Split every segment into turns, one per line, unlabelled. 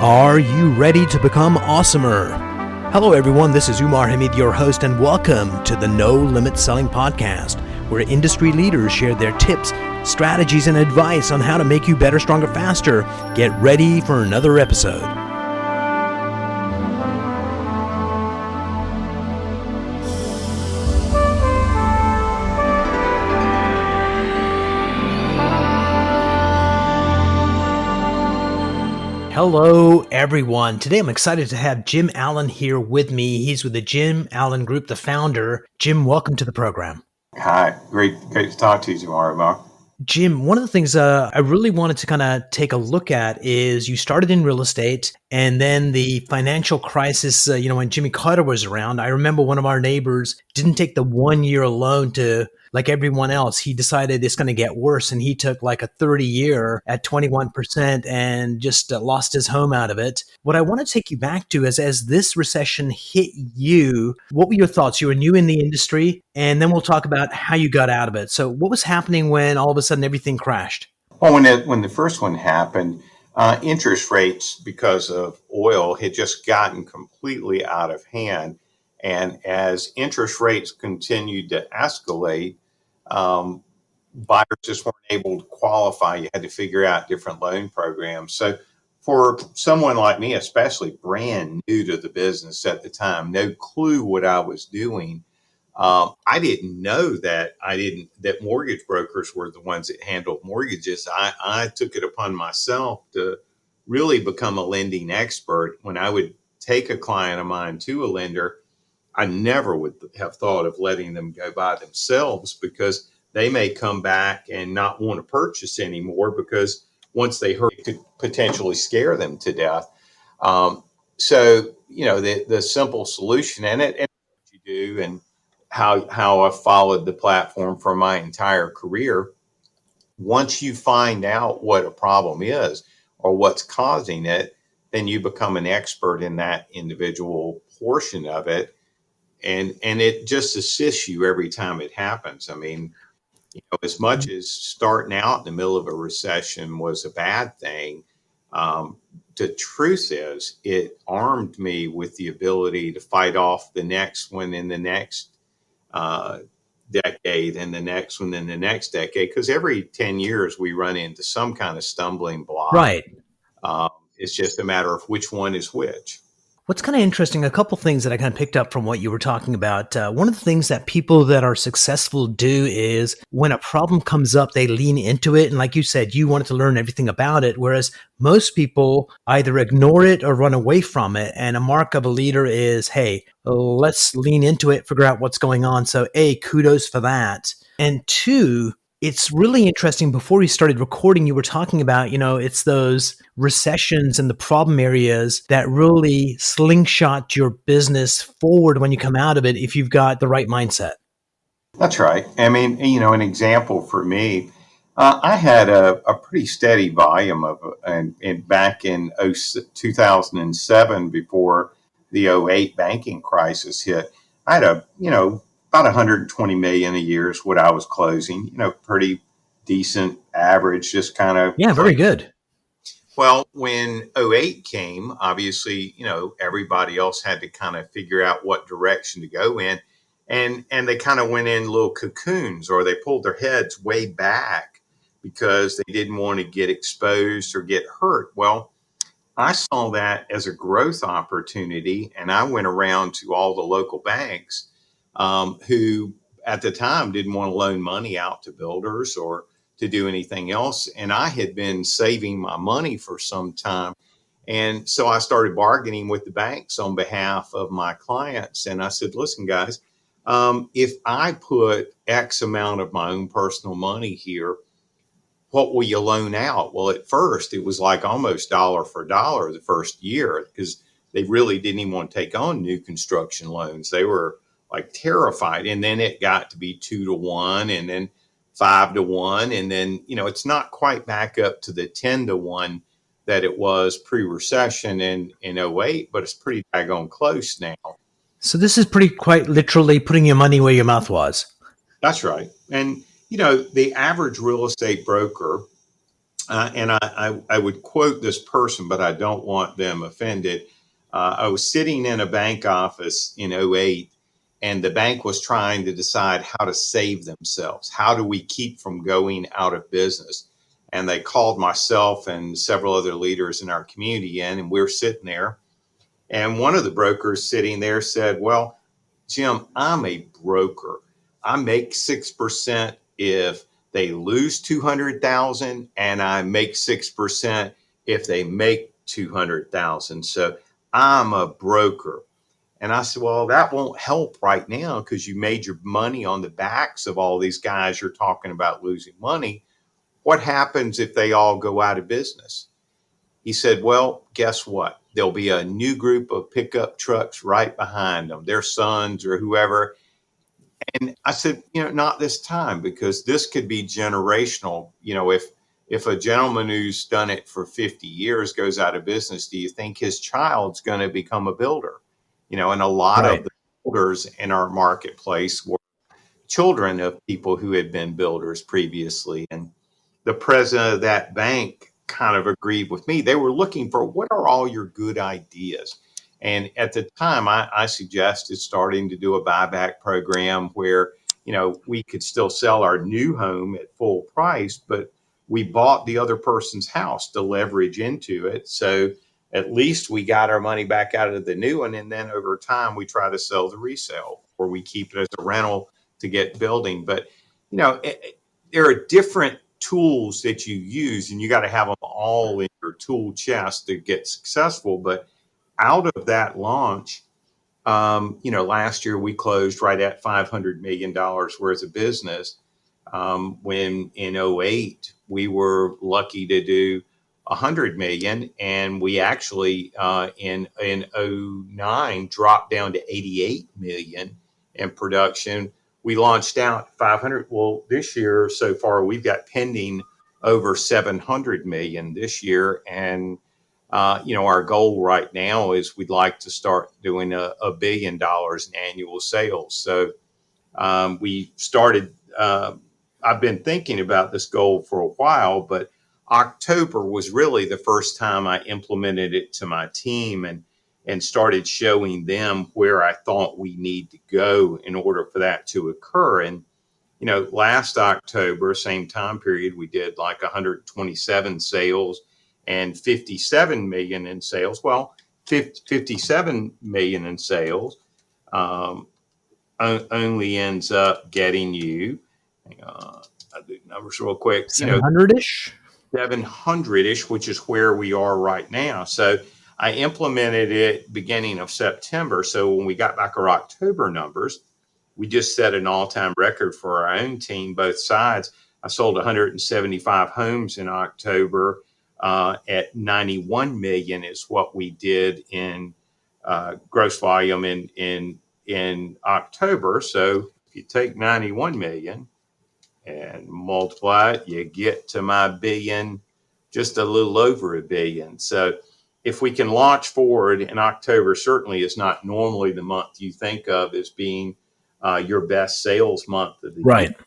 Are you ready to become awesomer? Hello everyone, this is Umar Hamid, your host, and welcome to the No Limit Selling Podcast, where industry leaders share their tips, strategies, and advice on how to make you better, stronger, faster. Get ready for another episode. Hello, everyone. Today, I'm excited to have Jim Allen here with me. He's with the Jim Allen Group, the founder. Jim, welcome to the program.
Hi, great to talk to you tomorrow.
Jim, one of the things I really wanted to kind of take a look at is you started in real estate and then the financial crisis, when Jimmy Carter was around. I remember one of our neighbors didn't take the 1 year loan to, like everyone else. He decided it's going to get worse, and he took like a 30-year at 21% and just lost his home out of it. What I want to take you back to is, as this recession hit you, what were your thoughts? You were new in the industry, and then we'll talk about how you got out of it. So what was happening when all of a sudden everything crashed?
Well, when the first one happened, interest rates because of oil had just gotten completely out of hand. And as interest rates continued to escalate, buyers just weren't able to qualify. You had to figure out different loan programs. So for someone like me, especially brand new to the business at the time, no clue what I was doing. I didn't know that mortgage brokers were the ones that handled mortgages. I took it upon myself to really become a lending expert. When I would take a client of mine to a lender, I never would have thought of letting them go by themselves, because they may come back and not want to purchase anymore, because once they heard it could potentially scare them to death. The simple solution and what you do and how I followed the platform for my entire career. Once you find out what a problem is or what's causing it, then you become an expert in that individual portion of it. And it just assists you every time it happens. I mean, as much as starting out in the middle of a recession was a bad thing, the truth is it armed me with the ability to fight off the next one in the next decade and the next one in the next decade. Because every 10 years we run into some kind of stumbling block.
Right.
It's just a matter of which one is which.
What's kind of interesting, a couple things that I kind of picked up from what you were talking about. One of the things that people that are successful do is when a problem comes up, they lean into it. And like you said, you wanted to learn everything about it, whereas most people either ignore it or run away from it. And a mark of a leader is, hey, let's lean into it, figure out what's going on. So A, kudos for that. And two, it's really interesting. Before we started recording, you were talking about, it's those recessions and the problem areas that really slingshot your business forward when you come out of it, if you've got the right mindset.
That's right. I mean, an example for me, I had a pretty steady volume and back in 2007, before the '08 banking crisis hit. I had about 120 million a year is what I was closing, pretty decent average, just kind of.
Yeah, very good.
Well, when '08 came, obviously, everybody else had to kind of figure out what direction to go in. And they kind of went in little cocoons, or they pulled their heads way back because they didn't want to get exposed or get hurt. Well, I saw that as a growth opportunity, and I went around to all the local banks who at the time didn't want to loan money out to builders or to do anything else. And I had been saving my money for some time. And so I started bargaining with the banks on behalf of my clients. And I said, listen, guys, if I put X amount of my own personal money here, what will you loan out? Well, at first, it was like almost dollar for dollar the first year, because they really didn't even want to take on new construction loans. They were like terrified. And then it got to be 2-to-1, and then 5-to-1. And then, it's not quite back up to the 10-to-1 that it was pre-recession in '08, but it's pretty daggone close now.
So this is pretty quite literally putting your money where your mouth was.
That's right. And, the average real estate broker and I would quote this person, but I don't want them offended. I was sitting in a bank office in '08, and the bank was trying to decide how to save themselves. How do we keep from going out of business? And they called myself and several other leaders in our community in, and we're sitting there. And one of the brokers sitting there said, "Well, Jim, I'm a broker. I make 6% if they lose 200,000, and I make 6% if they make 200,000. So I'm a broker." And I said, "Well, that won't help right now because you made your money on the backs of all these guys you're talking about losing money. What happens if they all go out of business?" He said, "Well, guess what? There'll be a new group of pickup trucks right behind them, their sons or whoever." And I said, "Not this time, because this could be generational. If a gentleman who's done it for 50 years goes out of business, do you think his child's going to become a builder?" And a lot of
Right.
the builders in our marketplace were children of people who had been builders previously. And the president of that bank kind of agreed with me. They were looking for, what are all your good ideas? And at the time, I suggested starting to do a buyback program where, we could still sell our new home at full price, but we bought the other person's house to leverage into it. So at least we got our money back out of the new one. And then over time, we try to sell the resale, or we keep it as a rental to get building. But, there are different tools that you use, and you got to have them all in your tool chest to get successful. But out of that launch, last year we closed right at $500 million worth of business. When in '08 we were lucky to do 100 million, and we actually in '09 dropped down to 88 million in production. We launched out 500. Well, this year so far we've got pending over 700 million this year. And our goal right now is we'd like to start doing $1 billion in annual sales. So we started. I've been thinking about this goal for a while, but October was really the first time I implemented it to my team and started showing them where I thought we need to go in order for that to occur. And last October, same time period, we did like 127 sales and 57 million in sales. Well, 57 million in sales um, only ends up getting you, hang on, I'll do numbers real quick,
700-ish?
700-ish, which is where we are right now. So I implemented it beginning of September. So when we got back our October numbers, we just set an all-time record for our own team, both sides. I sold 175 homes in October at 91 million is what we did in gross volume in October. So if you take 91 million and multiply it, you get to my billion, just a little over a billion. So if we can launch forward, in October certainly is not normally the month you think of as being your best sales month of the year.
Right.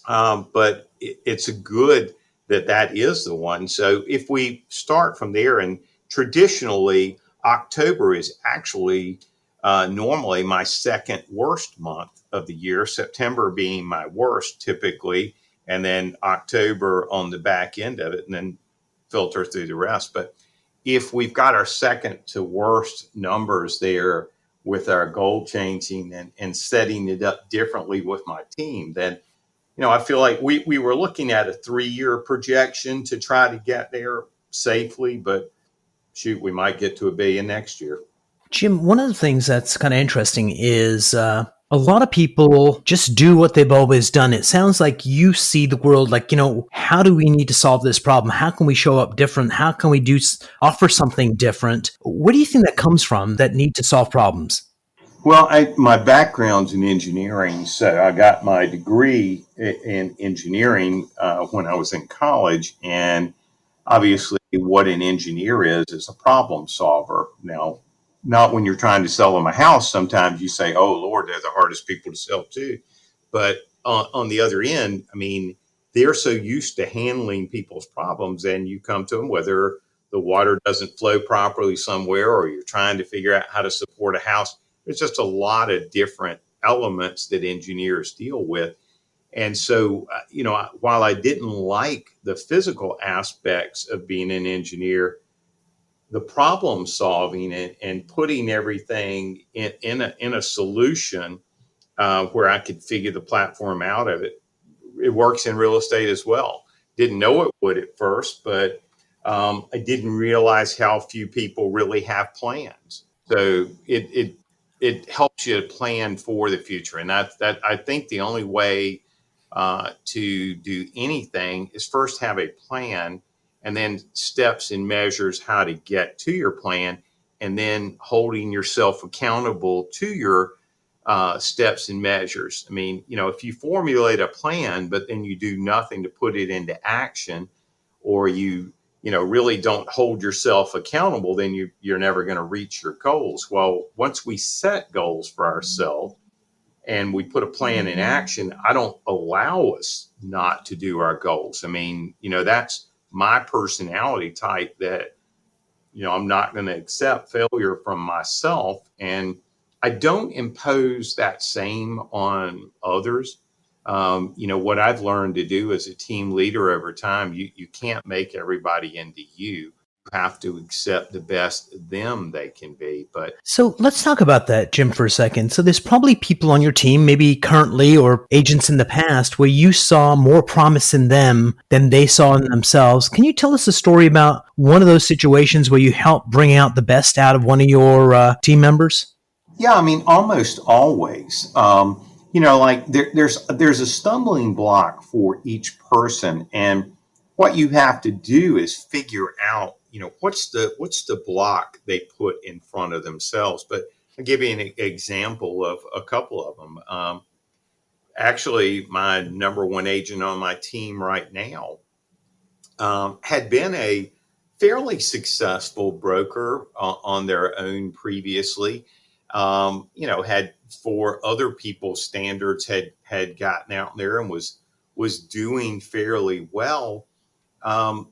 But it's a good that is the one. So if we start from there, and traditionally, October is actually normally my second worst month of the year, September being my worst typically, and then October on the back end of it, and then filter through the rest. But if we've got our second to worst numbers there with our goal changing and setting it up differently with my team, then I feel like we were looking at a 3-year projection to try to get there safely, but shoot, we might get to $1 billion next year.
Jim, one of the things that's kind of interesting is a lot of people just do what they've always done. It sounds like you see the world like, how do we need to solve this problem? How can we show up different? How can we offer something different? Where do you think that comes from, that need to solve problems?
Well, my background's in engineering, so I got my degree in engineering when I was in college, and obviously, what an engineer is a problem solver. Now, not when you're trying to sell them a house. Sometimes you say, "Oh Lord, they're the hardest people to sell to," but on the other end, I mean, they're so used to handling people's problems, and you come to them whether the water doesn't flow properly somewhere or you're trying to figure out how to support a house. There's just a lot of different elements that engineers deal with. And so, while I didn't like the physical aspects of being an engineer, the problem solving and putting everything in a solution where I could figure the platform out of it, it works in real estate as well. Didn't know it would at first, but I didn't realize how few people really have plans. So it helps you to plan for the future, and that I think the only way to do anything is first have a plan, and then steps and measures how to get to your plan, and then holding yourself accountable to your steps and measures. I mean, if you formulate a plan, but then you do nothing to put it into action, or you really don't hold yourself accountable, then you're never going to reach your goals. Well, once we set goals for ourselves and we put a plan in action, I don't allow us not to do our goals. I mean, that's my personality type, that I'm not going to accept failure from myself. And I don't impose that same on others. What I've learned to do as a team leader over time, you can't make everybody into you. You have to accept the best them they can be. But
So let's talk about that, Jim, for a second. So there's probably people on your team, maybe currently or agents in the past, where you saw more promise in them than they saw in themselves. Can you tell us a story about one of those situations where you helped bring out the best out of one of your team members?
yeah, I mean, almost always. Like there's a stumbling block for each person, and what you have to do is figure out, what's the block they put in front of themselves. But I'll give you an example of a couple of them. Actually, my number one agent on my team right now had been a fairly successful broker on their own previously. Had for other people's standards had gotten out there and was doing fairly well, um,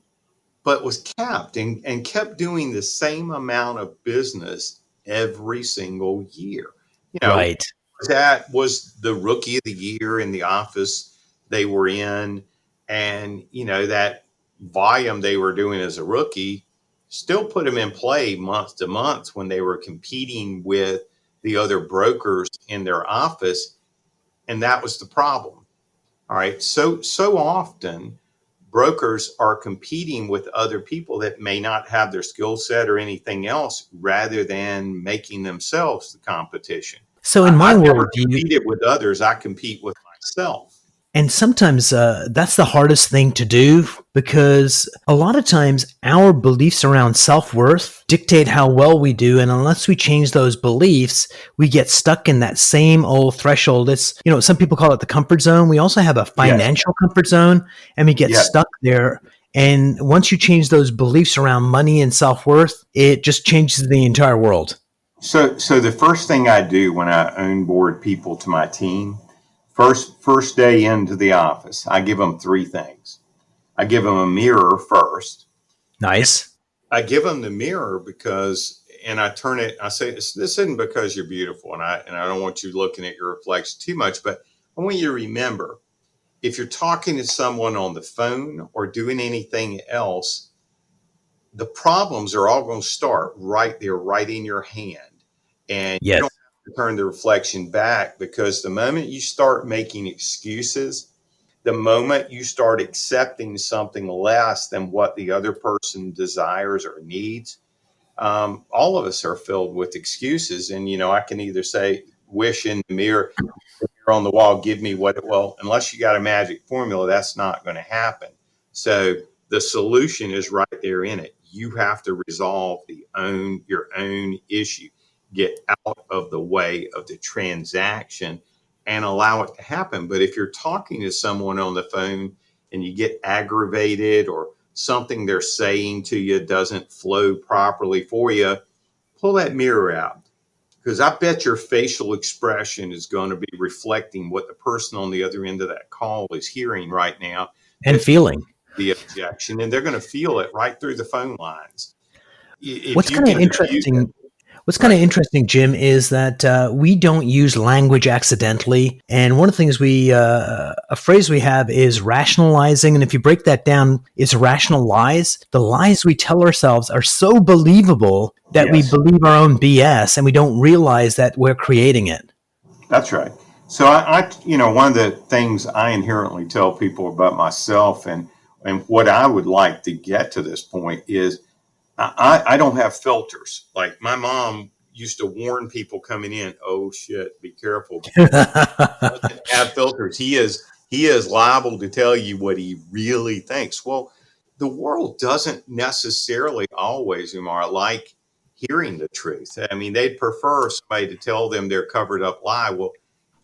but was capped and kept doing the same amount of business every single year. You know,
Right.
that was the rookie of the year in the office they were in. And, that volume they were doing as a rookie still put them in play month to month when they were competing with the other brokers in their office. And that was the problem. All right. So often brokers are competing with other people that may not have their skill set or anything else, rather than making themselves the competition.
So in my
I've never
world, do you
competed with others. I compete with myself.
And sometimes that's the hardest thing to do because a lot of times our beliefs around self worth dictate how well we do. And unless we change those beliefs, we get stuck in that same old threshold. It's, some people call it the comfort zone. We also have a
Yes.
financial comfort zone, and we get
Yes.
stuck there. And once you change those beliefs around money and self worth, it just changes the entire world.
So the first thing I do when I onboard people to my team, first day into the office, I give them three things. I give them a mirror first.
Nice.
I give them the mirror and I turn it. I say, this isn't because you're beautiful, and I don't want you looking at your reflection too much, but I want you to remember, if you're talking to someone on the phone or doing anything else, the problems are all going to start right there, right in your hand, and you don't
Yes.
have to turn the reflection back, because the moment you start making excuses, the moment you start accepting something less than what the other person desires or needs, all of us are filled with excuses. And, I can either say, wish in the mirror on the wall, give me what it will. Unless you got a magic formula, that's not going to happen. So the solution is right there in it. You have to resolve your own issue, get out of the way of the transaction and allow it to happen. But if you're talking to someone on the phone and you get aggravated, or something they're saying to you doesn't flow properly for you, pull that mirror out, because I bet your facial expression is going to be reflecting what the person on the other end of that call is hearing right now.
And feeling.
the objection, and they're going to feel it right through the phone lines. If
What's
you
kind of
can diffuse it,
interesting What's kind of
right?
interesting, Jim, is that we don't use language accidentally. And one of the things a phrase we have is rationalizing. And if you break that down, it's rational lies. The lies we tell ourselves are so believable that we
Yes,
believe our own BS and we don't realize that we're creating it.
that's right. So one of the things I inherently tell people about myself and what I would like to get to this point is I don't have filters. Like my mom used to warn people coming in, oh shit, be careful because he doesn't have filters. He is liable to tell you what he really thinks. Well, the world doesn't necessarily always, Umar, like hearing the truth. I mean, they'd prefer somebody to tell them their covered up lie. Well,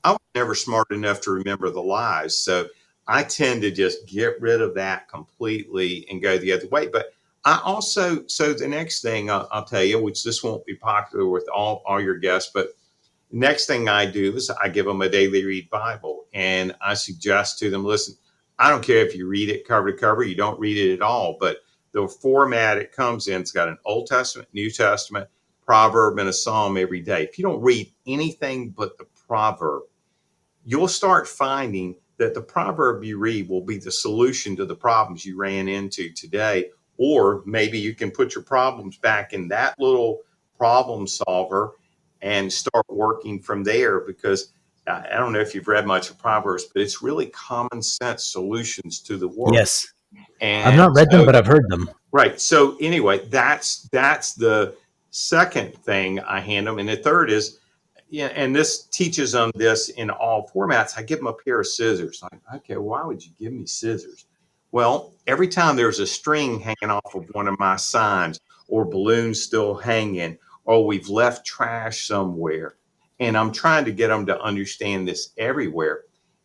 I was never smart enough to remember the lies. So I tend to just get rid of that completely and go the other way. But I also, so the next thing I'll tell you, which this won't be popular with all your guests, but the next thing I do is I give them a daily read Bible and I suggest to them, listen, I don't care if you read it cover to cover, you don't read it at all, but the format it comes in, it's got an Old Testament, New Testament, proverb, and a psalm every day. If you don't read anything but the proverb, you'll start finding that the proverb you read will be the solution to the problems you ran into today. Or maybe you can put your problems back in that little problem solver and start working from there because I don't know if you've read much of Proverbs, but it's really common sense solutions to the world.
Yes. I've
And
not read them,
so,
but I've heard them.
right. So anyway, that's the second thing I hand them. And the third is, yeah, and this teaches them this in all formats. I give them a pair of scissors. Like, okay, why would you give me scissors? Well, every time there's a string hanging off of one of my signs, or balloons still hanging, or we've left trash somewhere, and I'm trying to get them to understand this everywhere.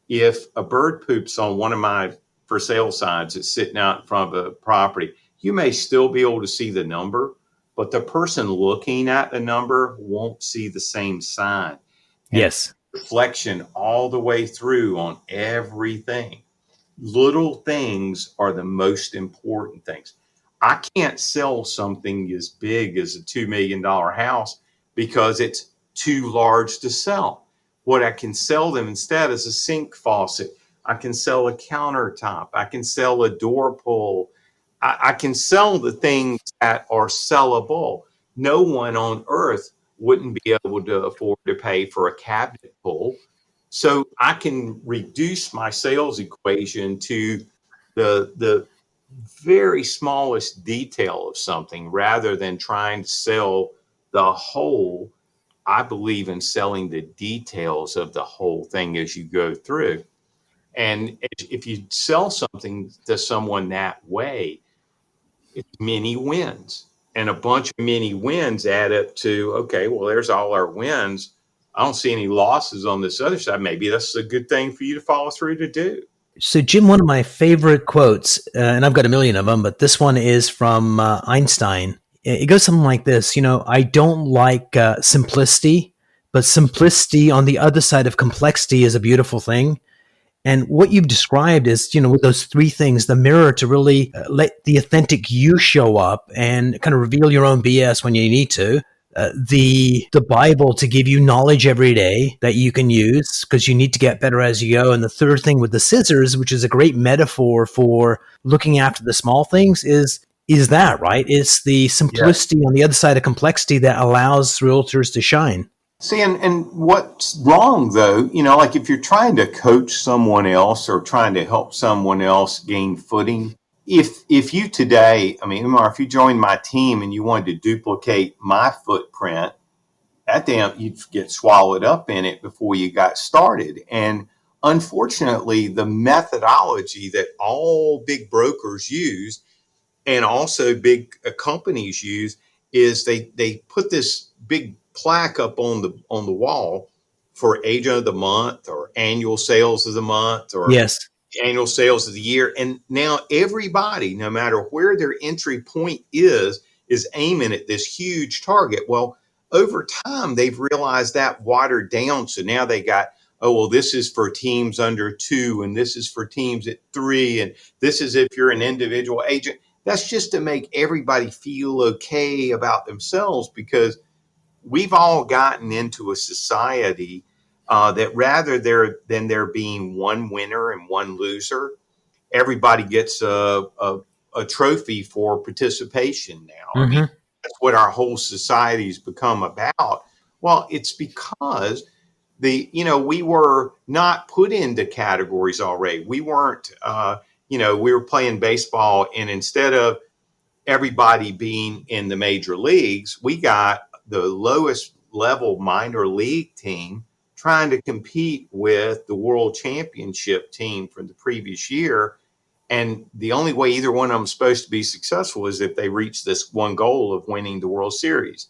If a bird poops on one of my for sale signs that's sitting out in front of a property, you may still be able to see the number, but the person looking at the number won't see the same sign. And
Yes.
reflection all the way through on everything. Little things are the most important things. I can't sell something as big as a $2 million house because it's too large to sell. What I can sell them instead is a sink faucet. I can sell a countertop. I can sell a door pull. I can sell the things that are sellable. No one on earth wouldn't be able to afford to pay for a cabinet pull. So I can reduce my sales equation to the very smallest detail of something rather than trying to sell the whole. I believe in selling the details of the whole thing as you go through. And if you sell something to someone that way, it's many wins. And a bunch of many wins add up to, okay, well, there's all our wins. I don't see any losses on this other side. Maybe that's a good thing for you to follow through to do.
So, Jim, one of my favorite quotes, and I've got a million of them, but this one is from Einstein. It goes something like this: I don't like simplicity, but simplicity on the other side of complexity is a beautiful thing. And what you've described is, with those three things, the mirror to really let the authentic you show up and kind of reveal your own BS when you need to. The Bible to give you knowledge every day that you can use because you need to get better as you go. And the third thing with the scissors, which is a great metaphor for looking after the small things, is that right? It's the
Yes.
simplicity on the other side of complexity that allows realtors to shine.
See, and what's wrong though, like if you're trying to coach someone else or trying to help someone else gain footing, if you today, I mean, Umar, if you joined my team and you wanted to duplicate my footprint, that damn, you'd get swallowed up in it before you got started. And unfortunately, the methodology that all big brokers use and also big companies use is they put this big plaque up on the wall for agent of the month or annual sales of the month or
Yes.
annual sales of the year. And now everybody, no matter where their entry point is aiming at this huge target. Well, over time, they've realized that watered down. So now they got oh, well, this is for teams under 2, and this is for teams at 3, and this is if you're an individual agent. That's just to make everybody feel okay about themselves, because we've all gotten into a society that rather than there being one winner and one loser, everybody gets a trophy for participation now. I mean,
Hmm.
that's what our whole society's become about. Well, it's because we were not put into categories already. We weren't, we were playing baseball, and instead of everybody being in the major leagues, we got the lowest level minor league team trying to compete with the world championship team from the previous year. And the only way either one of them is supposed to be successful is if they reach this one goal of winning the World Series.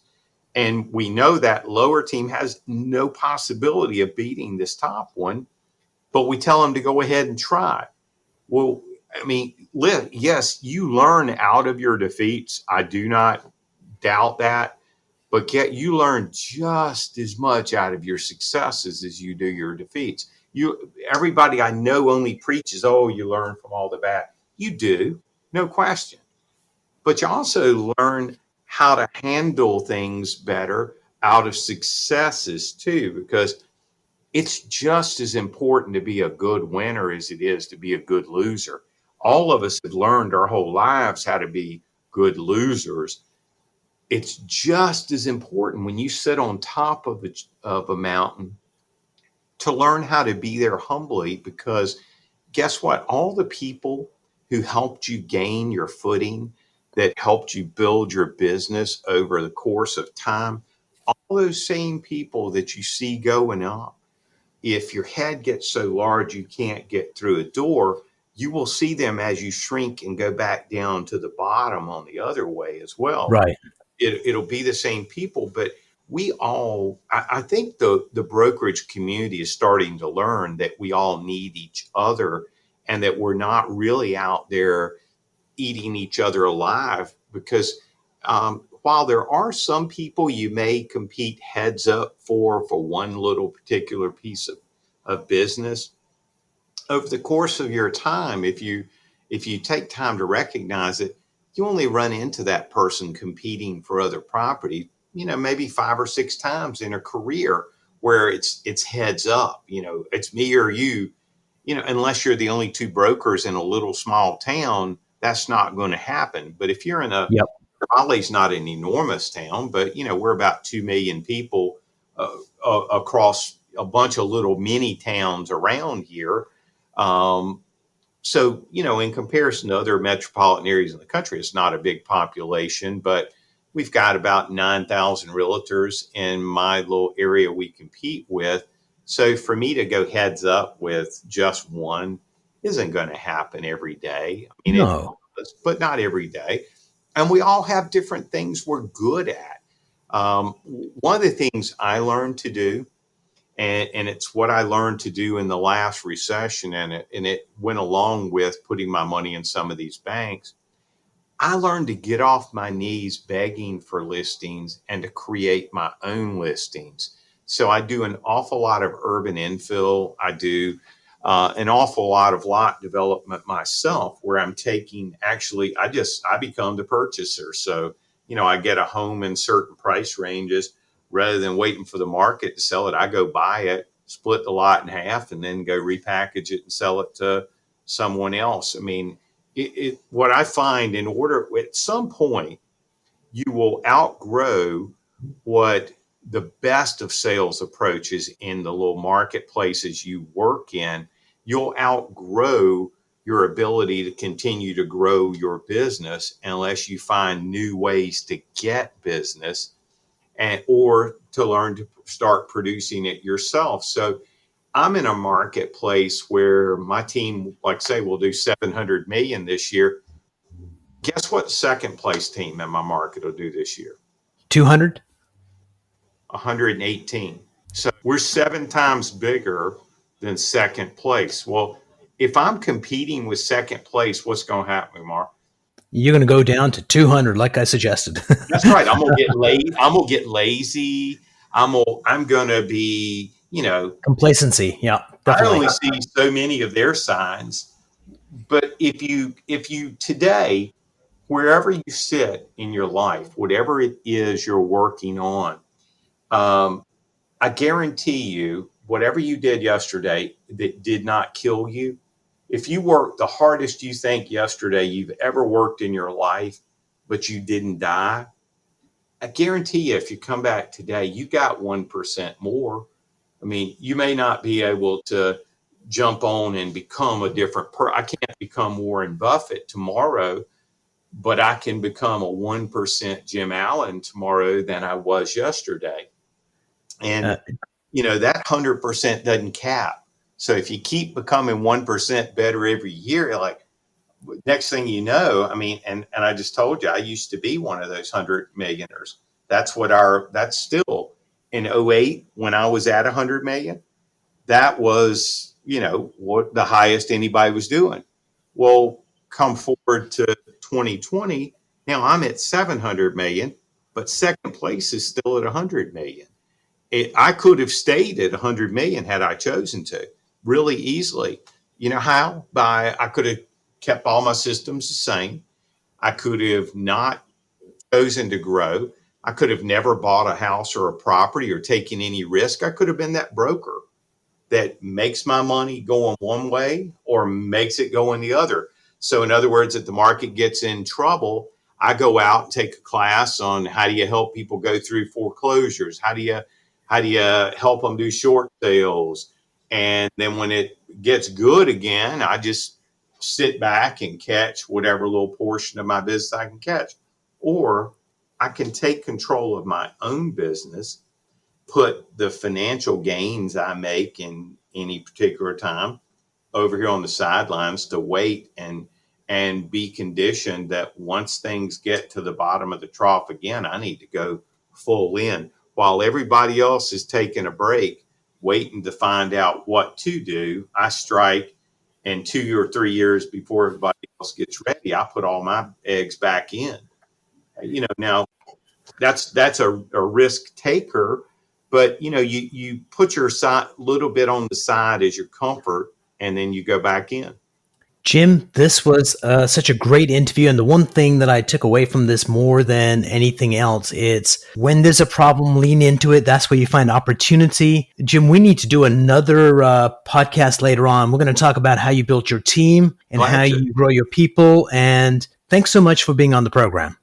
And we know that lower team has no possibility of beating this top one, but we tell them to go ahead and try. Well, I mean, yes, you learn out of your defeats. I do not doubt that. But yet you learn just as much out of your successes as you do your defeats. Everybody I know only preaches, oh, you learn from all the bad. You do, no question. But you also learn how to handle things better out of successes too, because it's just as important to be a good winner as it is to be a good loser. All of us have learned our whole lives how to be good losers. It's just as important when you sit on top of a mountain to learn how to be there humbly, because guess what? All the people who helped you gain your footing, that helped you build your business over the course of time, all those same people that you see going up, if your head gets so large you can't get through a door, you will see them as you shrink and go back down to the bottom on the other way as well.
Right.
It'll be the same people, but I think the brokerage community is starting to learn that we all need each other, and that we're not really out there eating each other alive, because while there are some people you may compete heads up for one little particular piece of business, over the course of your time, if you take time to recognize it, you only run into that person competing for other property, maybe 5 or 6 times in a career, where it's heads up, it's me or you, unless you're the only two brokers in a little small town, that's not going to happen. But if you're in
Yep.
Raleigh's not an enormous town, but we're about 2 million people across a bunch of little mini towns around here. Um, so, in comparison to other metropolitan areas in the country, it's not a big population, but we've got about 9,000 realtors in my little area we compete with. So for me to go heads up with just one isn't going to happen every day. I mean, it
No.
does, but not every day. And we all have different things we're good at. One of the things I learned to do, and it's what I learned to do in the last recession, and it went along with putting my money in some of these banks. I learned to get off my knees begging for listings and to create my own listings. So I do an awful lot of urban infill. I do an awful lot of lot development myself, where I'm taking, actually, I become the purchaser. So, I get a home in certain price ranges. Rather than waiting for the market to sell it, I go buy it, split the lot in half, and then go repackage it and sell it to someone else. I mean, what I find, in order, at some point, you will outgrow what the best of sales approaches in the little marketplaces you work in. You'll outgrow your ability to continue to grow your business unless you find new ways to get business, and or to learn to start producing it yourself. So I'm in a marketplace where my team, like say, will do 700 million this year. Guess what second place team in my market will do this year?
200?
118. So we're 7 times bigger than second place. Well, if I'm competing with second place, what's going to happen, Mark?
You're going to go down to 200, like I suggested.
That's right. I'm gonna get lazy. I'm gonna be, you know,
Complacency. Yeah,
I
definitely.
only see so many of their signs. But if you today, wherever you sit in your life, whatever it is you're working on, um, I guarantee you, whatever you did yesterday that did not kill you, if you worked the hardest you think yesterday you've ever worked in your life, but you didn't die, I guarantee you, if you come back today, you got 1% more. I mean, you may not be able to jump on and become a different I can't become Warren Buffett tomorrow, but I can become a 1% Jim Allen tomorrow than I was yesterday.
Uh,
And, that 100% doesn't cap. So if you keep becoming 1% better every year, like next thing you know, I mean, and I just told you, I used to be one of those 100 millionaires. That's still in '08 when I was at 100 million. That was, what the highest anybody was doing. Well, come forward to 2020. Now I'm at 700 million, but second place is still at 100 million. I could have stayed at 100 million had I chosen to, really easily. You know how? I could have kept all my systems the same. I could have not chosen to grow. I could have never bought a house or a property or taken any risk. I could have been that broker that makes my money go in one way or makes it go in the other. So, in other words, if the market gets in trouble, I go out and take a class on how do you help people go through foreclosures? How do you help them do short sales? And then when it gets good again, I just sit back and catch whatever little portion of my business I can catch. Or I can take control of my own business, put the financial gains I make in any particular time over here on the sidelines to wait and be conditioned that once things get to the bottom of the trough again, I need to go full in while everybody else is taking a break, waiting to find out what to do. I strike, and 2 or 3 years before everybody else gets ready, I put all my eggs back in. Now that's a risk taker, but you put your side little bit on the side as your comfort, and then you go back in.
Jim, this was such a great interview. And the one thing that I took away from this more than anything else, it's when there's a problem, lean into it. That's where you find opportunity. Jim, we need to do another podcast later on. We're going to talk about how you built your team and how you grow your people. And thanks so much for being on the program.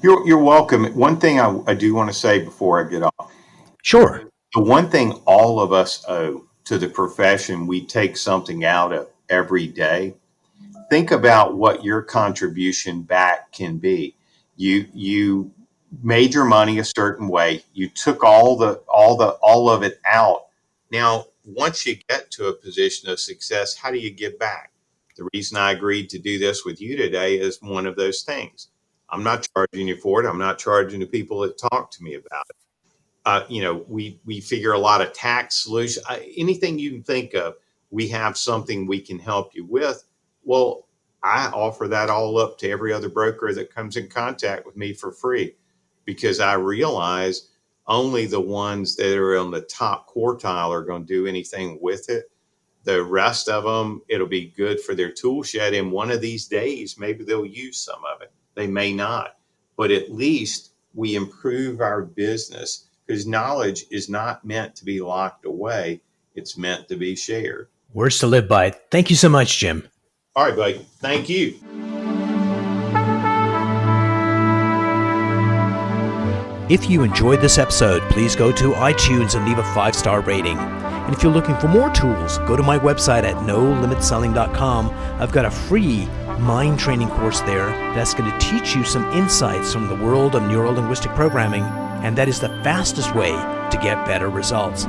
You're welcome. One thing I do want to say before I get off,
Sure.
the one thing all of us owe to the profession we take something out of every day. Think about what your contribution back can be. You made your money a certain way. You took all of it out. Now, once you get to a position of success, how do you give back? The reason I agreed to do this with you today is one of those things. I'm not charging you for it. I'm not charging the people that talk to me about it. We figure a lot of tax solutions, anything you can think of. We have something we can help you with. Well, I offer that all up to every other broker that comes in contact with me for free, because I realize only the ones that are on the top quartile are going to do anything with it. The rest of them, it'll be good for their tool shed. And one of these days, maybe they'll use some of it. They may not, but at least we improve our business, because knowledge is not meant to be locked away. It's meant to be shared.
Words to live by. Thank you so much, Jim.
All right, buddy. Thank you.
If you enjoyed this episode, please go to iTunes and leave a 5-star rating. And if you're looking for more tools, go to my website at nolimitselling.com. I've got a free mind training course there that's going to teach you some insights from the world of neuro-linguistic programming, and that is the fastest way to get better results.